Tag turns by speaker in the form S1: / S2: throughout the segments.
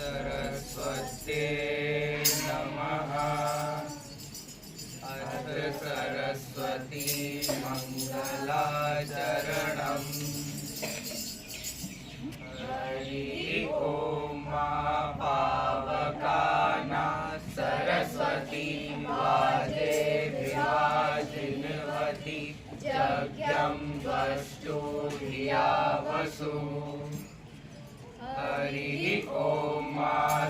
S1: सरस्वते नमः। अथ सरस्वती मंगलाचरणम्। हरि ओम पावकानां सरस्वती वाजे विवाजिनवती यज्ञं वस्तु धिया वसु। हरि ओम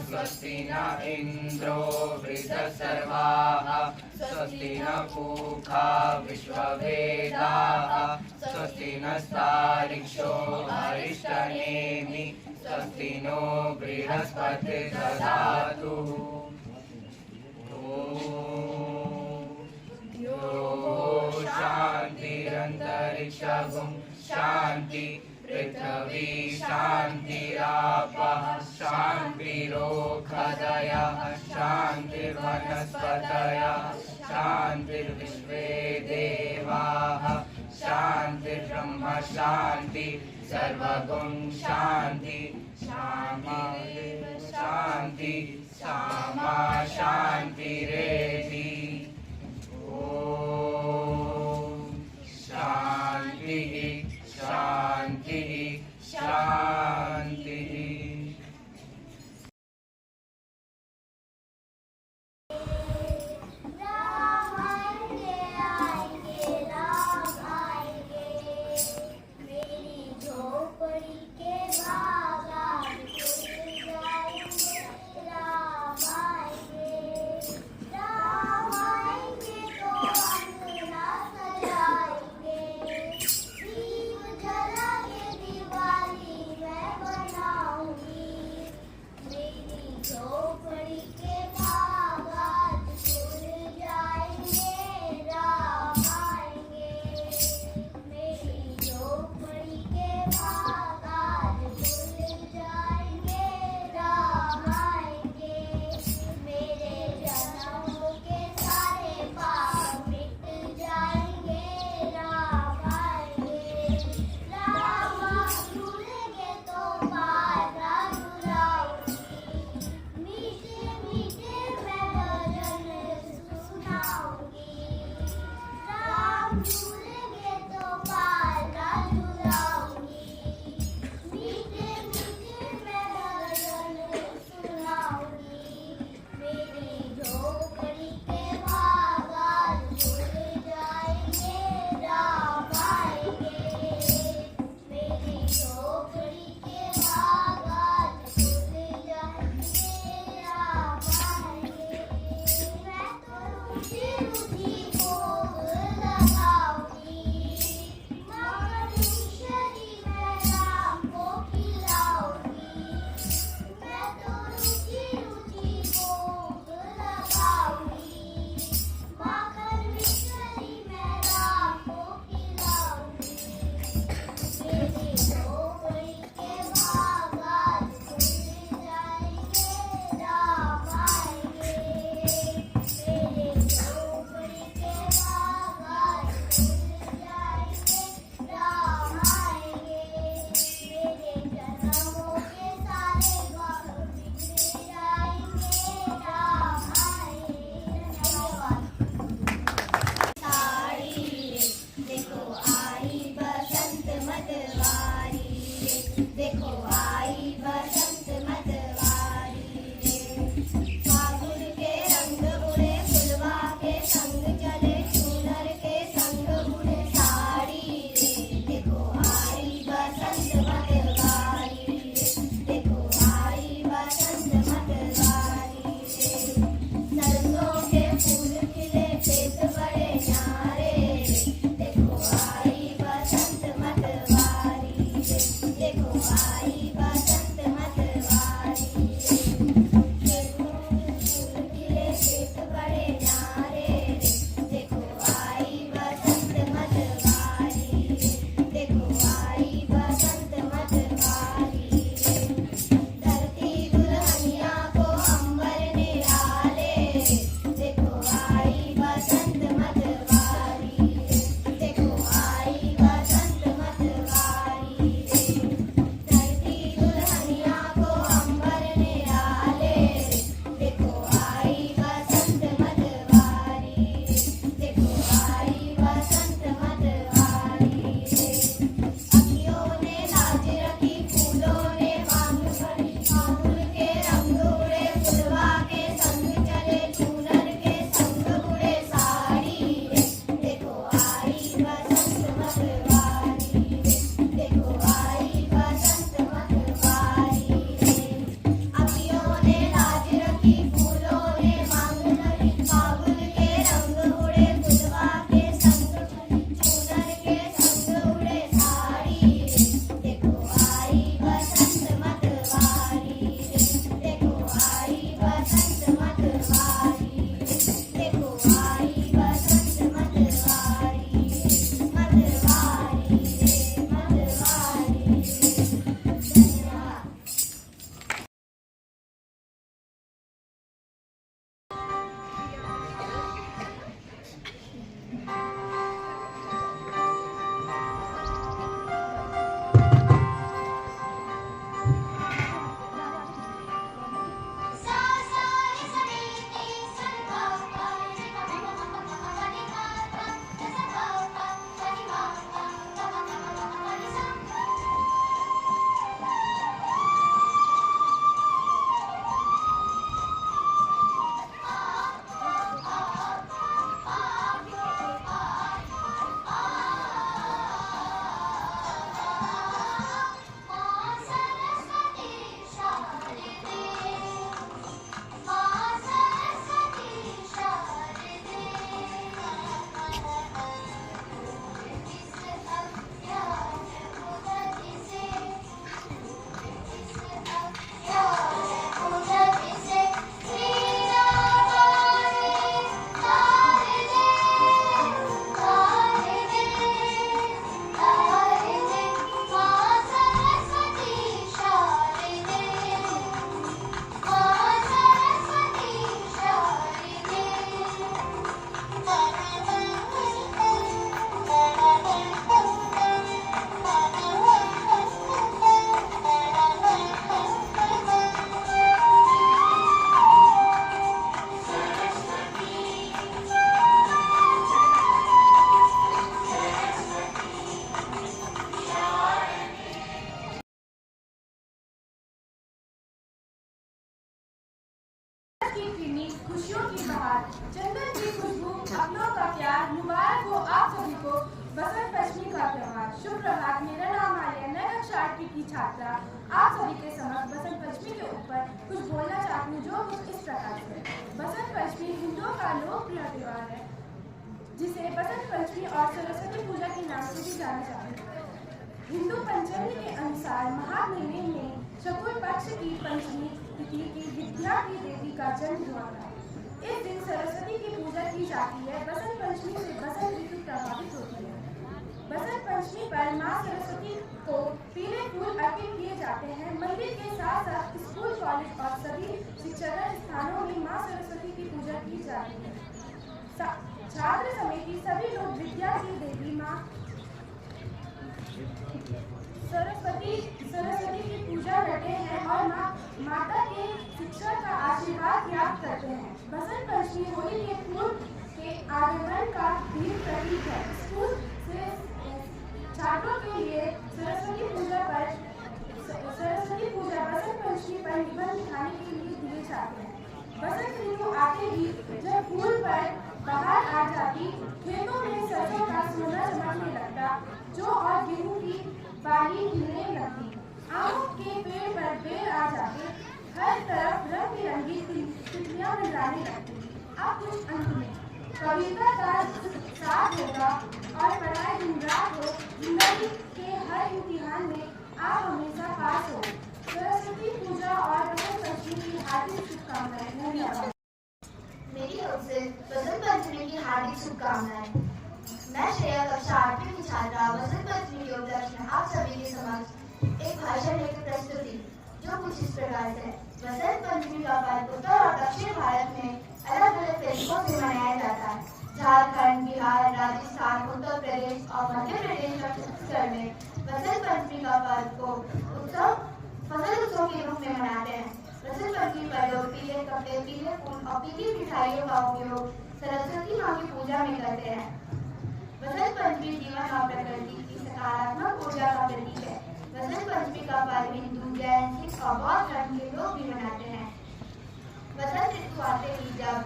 S1: स्वस्ति न इंद्रो वृद्धसर्वाः स्वस्ति न पूषा विश्ववेदाः स्वस्ति नस्तार्क्ष्यो अरिष्टनेमि स्वस्ति नो बृहस्पतिर्दधातु। यो शान्तिरन्तरिक्षं शान्ति पृथ्वी शान्तिरापः शान्तिरोषधयः शान्तिर्वनस्पतयः शान्तिर्विश्वे देवाः शान्तिर्ब्रह्म शान्ति सर्वगुण शान्ति शान्ति शान्ति सामा शान्तिरेधि। ओम शान्ति शान्ति शान्ति।
S2: खुशियों की बहार, चंदन की खुशबू, अपनों का प्यार, मुबारक हो आप सभी को बसंत पंचमी का त्योहार। शुभ प्रभात, मेरा नाम आर्या, नई कक्षा 8 की छात्रा आप सभी के समक्ष बसंत पंचमी के ऊपर कुछ बोलना चाहती हूँ, जो कुछ इस प्रकार से। बसंत पंचमी हिंदुओं का लोकप्रिय त्योहार है, जिसे बसंत पंचमी और सरस्वती पूजा के नाम से भी जाना जाता है। हिंदू पंचांग के अनुसार माघ महीने में शुक्ल पक्ष की पंचमी तिथि की विद्या की देवी का जन्म हुआ था। इस दिन सरस्वती की पूजा की जाती है। बसंत पंचमी से बसंत ऋतु प्रभावित होती है। बसंत पंचमी पर मां सरस्वती को पीले फूल अर्पित किए जाते हैं। मंदिर के साथ साथ स्कूल, कॉलेज और सभी शिक्षण स्थानों में मां सरस्वती की पूजा की जाती है। छात्र समिति सभी लोग विद्या की देवी मां सरस्वती की पूजा करते हैं और माता के शिक्षा का आशीर्वाद प्राप्त करते हैं। बसंत पंचमी होली के पूर्व के आगमन का भी प्रतीक है। स्कूल से छात्रों के लिए सरस्वती पूजा बसंत पंचमी पर निबंध लिखाने के लिए दिए जाते हैं। बसंत ऋतु आते ही जब फूल पर बाहर आ जाती, खेतों में सरसों का सोना चमकने लगता, जौ और गेहूं की बाली खिलने लगती, आमों के पेड़ पर बेर आ जाते, हर तरफ रंग बिरंगी तितलियां मंडराने लगती। अब कुछ अंत में कविता का साथ होगा और पढ़ाई दिन रात हो, जिंदगी के हर इम्तिहान में आप हमेशा पास हो। सरस्वती पूजा और बसंत पंचमी की हार्दिक शुभकामनाएं। धन्यवाद।
S3: मेरी ओर से बसंत पंचमी की हार्दिक शुभकामनाएं। मैं श्रेया, कक्षा 8वीं की छात्रा, बसंत पंचमी के उपलक्ष्य में आप सभी के समक्ष एक भाषण लेकर प्रस्तुति, जो कुछ इस प्रकार से। बसंत पंचमी का पर्व उत्तर और दक्षिण भारत में अलग अलग तरीकों से मनाया जाता है। झारखंड, बिहार, राजस्थान, उत्तर प्रदेश और मध्य प्रदेश और छत्तीसगढ़ में बसंत पंचमी का पर्व को फसल उत्सव के रूप में मनाते हैं। बसंत पंचमी पर लोग पीले कपड़े, पीले फूल और पीली मिठाइयों का उपयोग सरस्वती मां की पूजा में करते हैं। बसंत पंचमी जीवन और प्रकृति की सकारात्मक ऊर्जा का प्रतीक है। बसंत पंचमी का पर्व हिंदू, जैन, सिख और बौद्ध धर्म के लोग भी मनाते हैं। बसंत ऋतु आते ही जब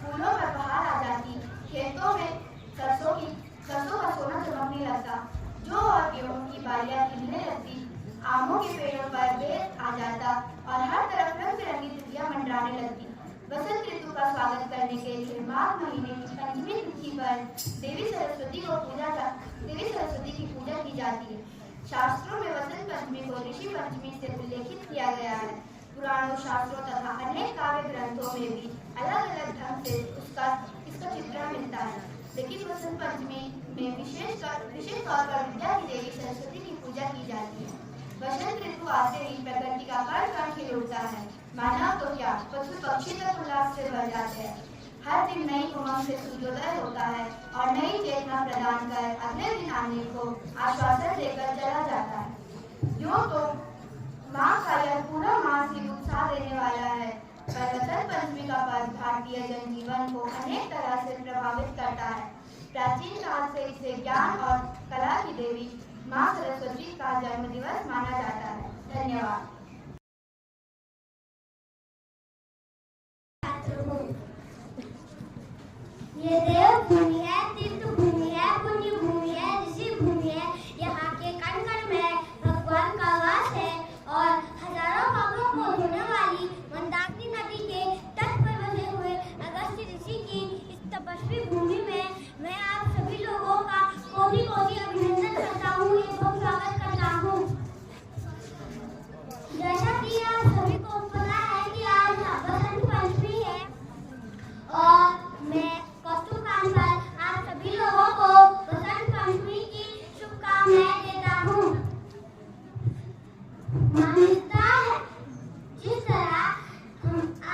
S3: फूलों पर बहार आ जाती, खेतों में सरसों का सोना चमकने लगता, जौ और गेहूं की बालियां खिलने लगती, आमों के पेड़ों पर बेर आ जाता और हर तरफ रंग बिरंगी तितलियां मंडराने लगती। बसंत ऋतु का स्वागत करने के लिए माघ महीने की पंचमी तिथि पर देवी सरस्वती की पूजा की जाती है। शास्त्रों में बसंत पंचमी को ऋषि पंचमी से उल्लेखित किया गया है। पुराणों, शास्त्रों तथा अनेक काव्य ग्रंथों में भी अलग अलग ढंग से इसका चित्रण मिलता है। लेकिन बसंत पंचमी में विशेष तौर पर विद्या की देवी सरस्वती की पूजा की जाती है। बसंत ऋतु आते ही प्रकृति का कण कण खिल उठता है। मानव तो क्या, पशु पक्षी तक उल्लास से भर जाते हैं। हर दिन नई उमंग से सूर्योदय होता है और नई चेतना प्रदान कर अगले दिन आने को आश्वासन देकर चला जाता है। यूं तो मां का यह पूरा मास ही उत्साह देने वाला है, पर बसंत पंचमी का पर्व भारतीय जनजीवन को अनेक तरह से प्रभावित करता है। प्राचीन काल से इसे ज्ञान और कला की देवी मां सरस्वती का जन्म दिवस माना जाता है। धन्यवाद।
S4: ये देव भूमि है, तीर्थ भूमि है, पुण्य भूमि है, ऋषि भूमि है। यहाँ के कण कण में भगवान का वास है और हजारों पापों को धोने वाली मंदाकिनी नदी के तट पर बसे हुए अगस्त्य ऋषि की इस तपस्वी भूमि में मैं आप सभी लोगों का कोटि कोटि अभिनंदन करता हूँ, एवं स्वागत करता हूँ। जैसा कि आप सभी को पता है कि आज बसंत पंचमी है और मैं आप सभी लोगों को बसंत पंचमी की शुभकामनाएं देता हूँ। मान्यता है, जिस तरह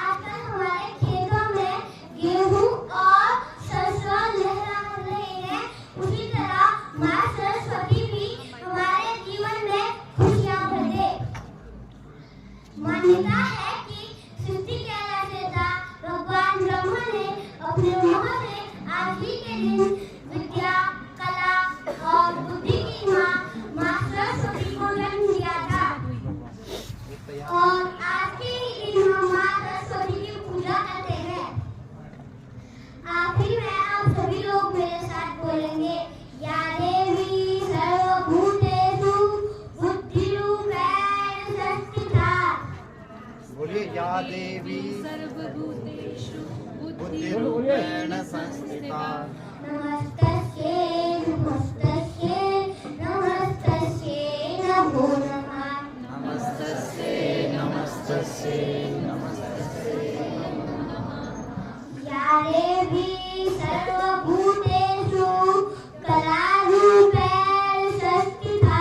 S4: आजकल हमारे खेतों में गेहूं और सरसों लहरा रहे हैं, उसी तरह मां सरस्वती भी हमारे जीवन में खुशियां भर दे। मान्यता है कि सृष्टि के रचयिता भगवान ब्रह्मा ने अपने मुंह से आज ही के दिन विद्या, कला और बुद्धि की मां सरस्वती को जन्म दिया था और आज के ही दिन हम मां सरस्वती की पूजा करते हैं।
S2: सर्वभूतेषु
S1: बुद्धिरूपेण संस्थिता
S4: नमस्तस्यै नमस्तस्यै नमस्तस्यै नमो नमः
S1: नमस्तस्यै नमस्तस्यै नमस्तस्यै
S4: या देवी सर्वभूतेषु कलारूपेण संस्थिता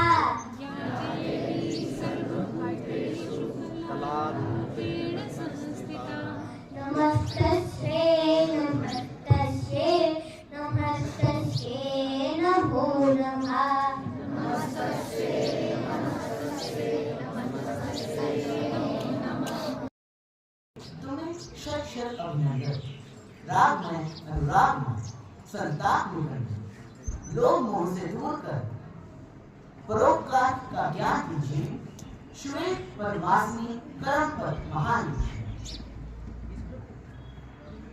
S4: नमस्तस्यै नमस्तस्यै नमस्तस्यै नमो नमः
S5: तुम्हें शत शत अभिनंदन। राग में अनुराग में संताप निकल लोग मोह से दूर कर परोपकार का ज्ञान दीजिए। श्वेत परमात्मी कर्म पर महान लीजिए।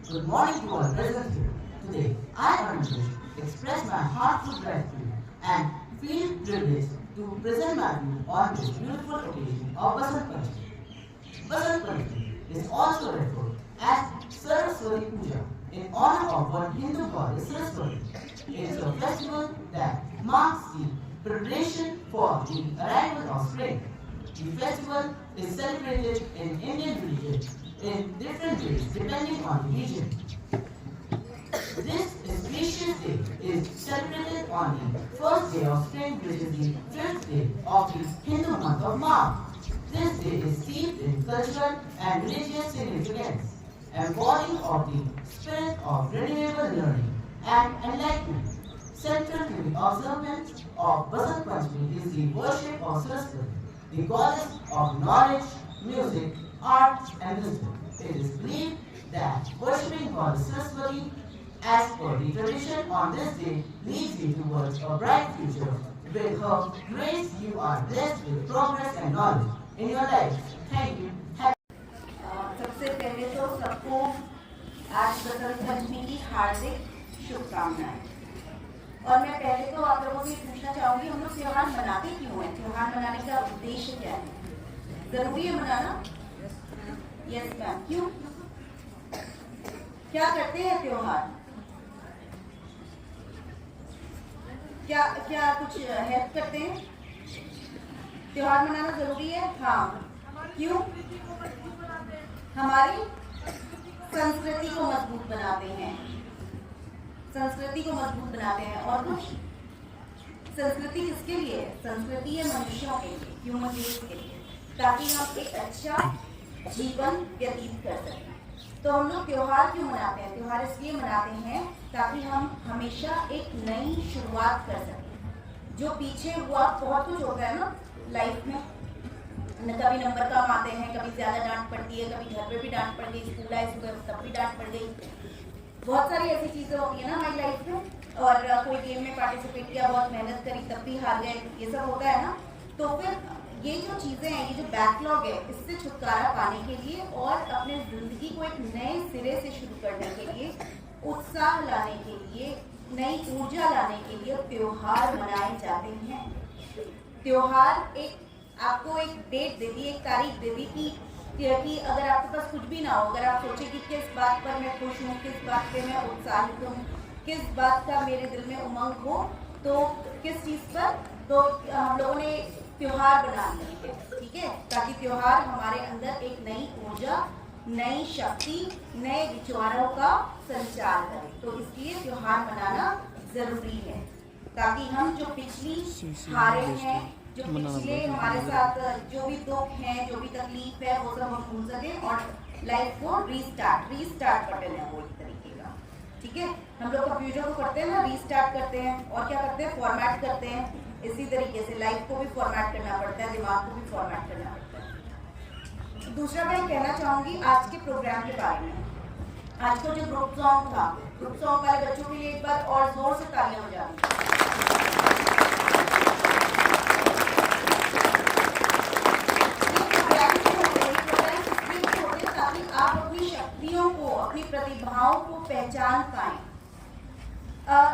S5: Good morning to all present here. Today, I urgently express my heartfelt gratitude and feel privileged to present my view on this beautiful occasion of Basant Panchami. Basant Panchami is also referred as Saraswati Puja in honor of one Hindu goddess Saraswati. It is a festival that marks the preparation for the arrival of spring. The festival is celebrated in Indian religion in different ways depending on the region. This auspicious day is celebrated on the first day of spring, which is the 5th day of the Hindu month of Magh. This day is steeped in cultural and religious significance, embodying of the spirit of renewable learning and enlightenment. Central to the observance of Basant Panchami is the worship of Saraswati, the goddess of knowledge, music, art and wisdom. It is believed that worshipping Goddess Saraswati as per the tradition on this day leads you towards a bright future. With her grace, you are blessed with progress and knowledge in your life. Thank you.
S6: सबसे पहले तो सबको आज बसंत पंचमी की हार्दिक शुभकामनाएं। और मैं पहले तो आप लोगों से पूछना चाहूंगी, हम लोग त्योहार मनाते क्यों हैं? त्योहार मनाने का उद्देश्य क्या है? जरूरी है मनाना? Yes ma'am. क्यों? क्या करते हैं त्योहार? क्या क्या कुछ हेल्प करते हैं? त्योहार मनाना जरूरी है? हाँ। क्यों? हमारी संस्कृति को मजबूत बनाते हैं। संस्कृति को मजबूत बनाते हैं। और कुछ? संस्कृति किसके लिए? संस्कृति है मनुष्यों के लिए, ह्यूमन बीइंग्स के लिए, ताकि हम एक अच्छा जीवन व्यतीत कर सकें। तो हम लोग त्योहार क्यों मनाते हैं? त्योहार इसलिए मनाते हैं ताकि हम हमेशा एक नई शुरुआत कर सकें। जो पीछे हुआ बहुत कुछ होता है ना लाइफ में, कभी नंबर कम आते हैं, कभी ज़्यादा डांट पड़ती है, कभी घर पे भी डांट पड़ गई, स्कूल आए सुबह तब भी डांट पड़ गई। बहुत सारी ऐसी चीज़ें होती है ना हमारी लाइफ में। और कोई गेम में पार्टिसिपेट किया, बहुत मेहनत करी, तब भी हार गए, ये सब होता है ना। तो फिर ये जो चीज़ें हैं, ये जो बैकलॉग है, इससे छुटकारा पाने के लिए और अपने ज़िंदगी को एक नए सिरे से शुरू करने के लिए, उत्साह लाने के लिए, नई ऊर्जा लाने के लिए त्योहार मनाए जाते हैं। त्योहार एक आपको एक डेट दे दी, एक तारीख दे दी कि अगर आपके पास कुछ भी ना हो, अगर आप सोचें कि किस बात पर मैं खुश हूँ, किस बात पे मैं उत्साहित हूँ, किस बात का मेरे दिल में उमंग हो, तो किस चीज़ पर, तो हम लोगों ने त्योहार बना लिए, ठीक है, ताकि त्योहार हमारे अंदर एक नई ऊर्जा, नई शक्ति, नए विचारों का संचार करे। तो इसलिए त्योहार मनाना जरूरी है, ताकि हम जो पिछली हारे हैं, जो पिछले हमारे साथ जो भी दुख हैं, जो भी तकलीफ है, वो सब हम भूल सकें और लाइफ को रीस्टार्ट बटन है वो एक तरीके का, ठीक है। हम लोग कंप्यूटर को करते हैं ना, रीस्टार्ट करते हैं, और क्या करते हैं, फॉर्मेट करते हैं। इसी तरीके से लाइफ को भी फॉर्मेट करना पड़ता है, दिमाग को भी फॉर्मेट करना पड़ता है। दूसरा मैं कहना चाहूँगी आज के प्रोग्राम के बारे में। आज का जो ग्रुप सॉन्ग था, ग्रुप सॉन्ग वाले बच्चों के लिए एक बार और जोर से तालियां बजा दी। ताकि आप अपनी शक्तियों को, अपनी प्रतिभाओं को पहचान पाएं।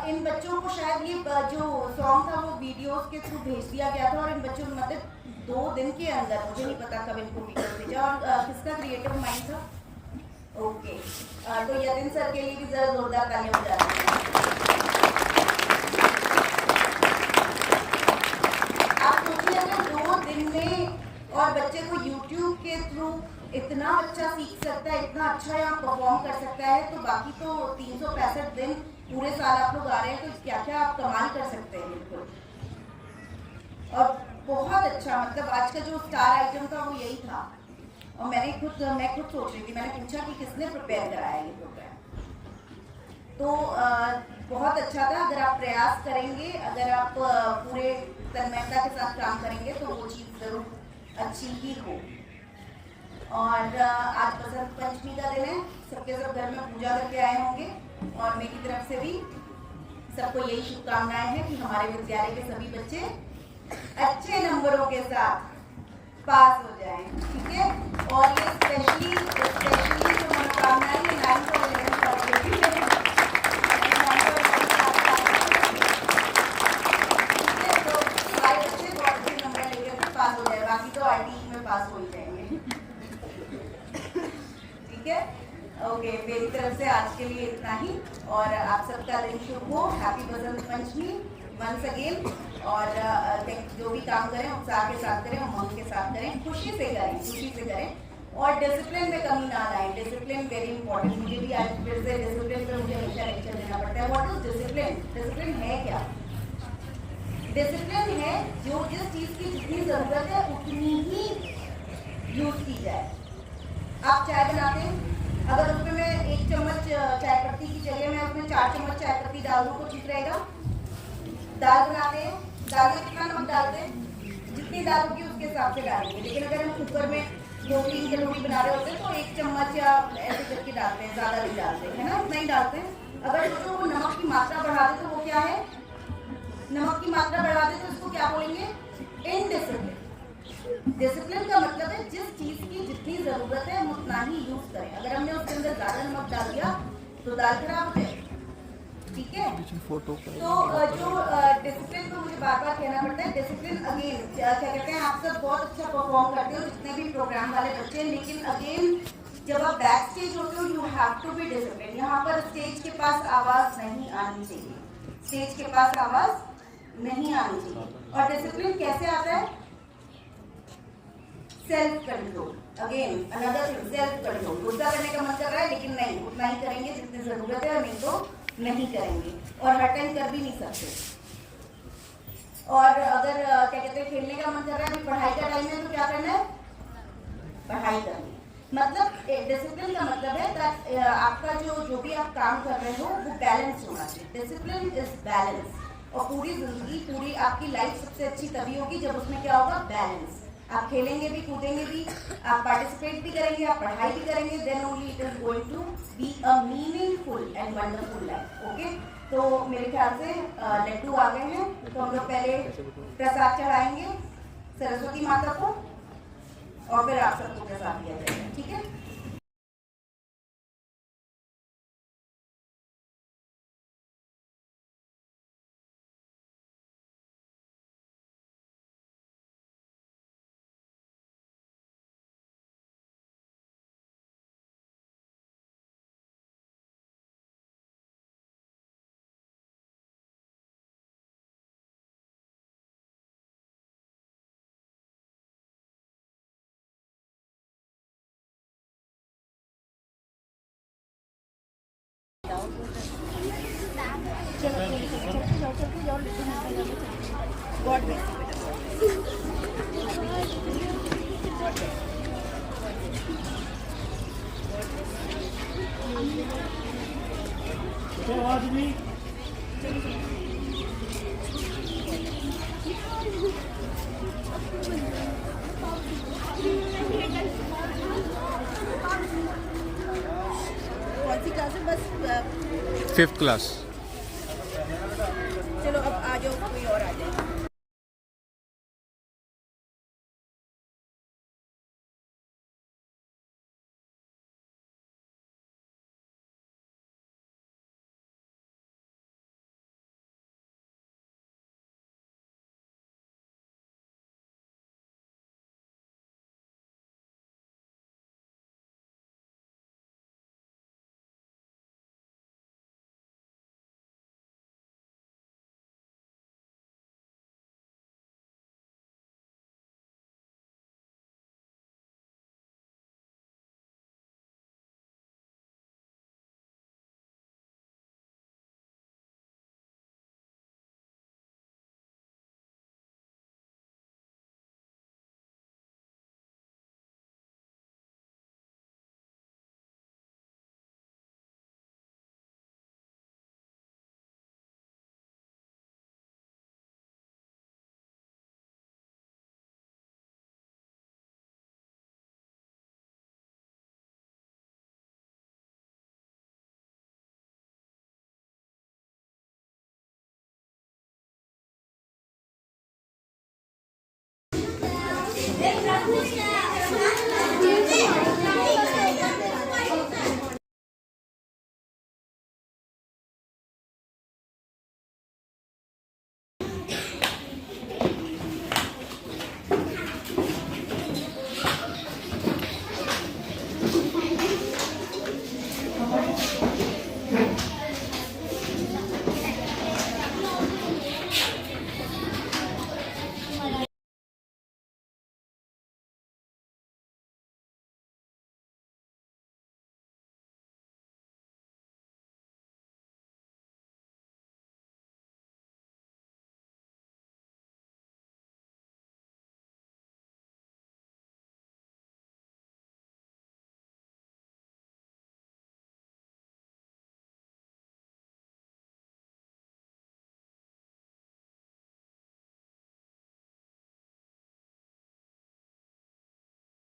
S6: इन बच्चों को शायद ये जो सॉन्ग था वो वीडियोस के थ्रू भेज दिया गया था, और इन बच्चों को मतलब 2 दिन के अंदर, मुझे नहीं पता कब इनको वीडियो भेजा, और किसका क्रिएटिव माइंड था, ओके, तो यतिन सर के लिए भी जरा जोरदार तालियां बजा दीजिए। आप सोचिए अगर 2 दिन में और बच्चे को YouTube के थ्रू इतना अच्छा सीख सकता है, इतना अच्छा यहाँ परफॉर्म कर सकता है, तो बाकी तो 365 दिन पूरे साल आप लोग आ रहे हैं, तो क्या क्या आप कमाल कर सकते हैं। बिल्कुल, और बहुत अच्छा, मतलब आज का जो स्टार आइटम था वो यही था। और मैं खुद सोच रही थी, मैंने पूछा कि किसने प्रिपेयर कराया ये प्रोग्राम, तो बहुत अच्छा था। अगर आप प्रयास करेंगे, अगर आप पूरे तन्मयता के साथ काम करेंगे तो वो चीज़ जरूर अच्छी ही हो। और आज बसंत पंचमी का दिन है, सबके सब घर में पूजा करके आए होंगे, और मेरी तरफ से भी सबको यही शुभकामनाएं हैं कि हमारे विद्यालय के सभी बच्चे अच्छे नंबरों के साथ पास हो जाएं, ठीक है। और ये स्पेशली जो मनोकामनाएं हैं 9th और 11th वाले भी हैं, ठीक है। तो सारे बच्चे बहुत अच्छे नंबर लेकर पास हो जाए, बाकी तो RTE में पास हो ही जाएंगे, ठीक है। ओके, मेरी तरफ से आज के लिए इतना ही, और आप सबका दिन शुभ हो। Happy Basant Panchami once again. और जो भी काम करें उत्साह के साथ करें, उमंग के साथ करें, खुशी से करें, और डिसिप्लिन में कमी ना लाएं। Discipline very important. मुझे भी आज फिर से डिसिप्लिन पर मुझे हमेशा लेक्चर देना पड़ता है। What is discipline? डिसिप्लिन है क्या? डिसिप्लिन है जो जिस चीज़ की जितनी ज़रूरत है उतनी ही यूज की जाए। आप चाय बनाते हैं, अगर उसमें मैं 1 चम्मच चाय पत्ती की जगह मैं उसमें 4 चम्मच चाय पत्ती डाल दूँ तो ठीक रहेगा। दाल बनाते हैं, दाल में कितना नमक डालते हैं? जितनी दाल होगी उसके हिसाब से डालेंगे। लेकिन अगर हम कुकर में 2-3 कटोरी बना रहे होते हैं तो 1 चम्मच या ऐसे करके डालते हैं, ज़्यादा नहीं डालते, है ना, उतना ही डालते हैं। अगर उसको नमक की मात्रा बढ़ा दे तो वो क्या है? नमक की मात्रा बढ़ा दे तो इसको क्या बोलेंगे? इनडिसिप्लिन। डिसिप्लिन का मतलब है जिस चीज़ की जितनी ज़रूरत है हम उतना ही यूज़ करें। अगर हमने उसके अंदर ज़्यादा नमक डाल दिया तो दाल खराब हो जाएगी, ठीक है। तो जो डिसिप्लिन को मुझे बार बार कहना पड़ता है, डिसिप्लिन अगेन क्या कहते हैं, आप सब बहुत अच्छा परफॉर्म करते हो जितने भी प्रोग्राम वाले बच्चे, लेकिन अगेन जब आप बैक स्टेज होते हो you have to be discipline. यहाँ पर स्टेज के पास आवाज़ नहीं आनी चाहिए, स्टेज के पास आवाज़ नहीं आनी चाहिए। और डिसिप्लिन कैसे आता है? Self control. Again another thing, self control. गुस्सा करने का मन कर रहा है लेकिन नहीं, उतना ही करेंगे जितनी ज़रूरत है, और नहीं तो नहीं करेंगे, और हर टाइम कर भी नहीं सकते। और अगर क्या कहते हैं खेलने का मन कर रहा है, अभी पढ़ाई का टाइम है तो क्या करना है? पढ़ाई करनी। मतलब डिसिप्लिन का मतलब है आपका जो भी आप काम कर रहे हो वो बैलेंस होना चाहिए। Discipline is balance. और पूरी जिंदगी, पूरी आपकी लाइफ सबसे अच्छी तभी होगी जब उसमें क्या होगा? बैलेंस। आप खेलेंगे भी, कूदेंगे भी, आप पार्टिसिपेट भी करेंगे, आप पढ़ाई भी करेंगे, then only it is going to be a meaningful and wonderful life. Okay, तो मेरे ख्याल से लड्डू आ गए हैं, तो हम लोग पहले प्रसाद चढ़ाएंगे सरस्वती माता को, और फिर आप सबको प्रसाद दिया जाएगा, ठीक है। गॉड ब्लेस यू कौन सी क्लास है? बस
S1: 5th क्लास।
S6: चलो अब आ जाओ, कोई और आ जाए।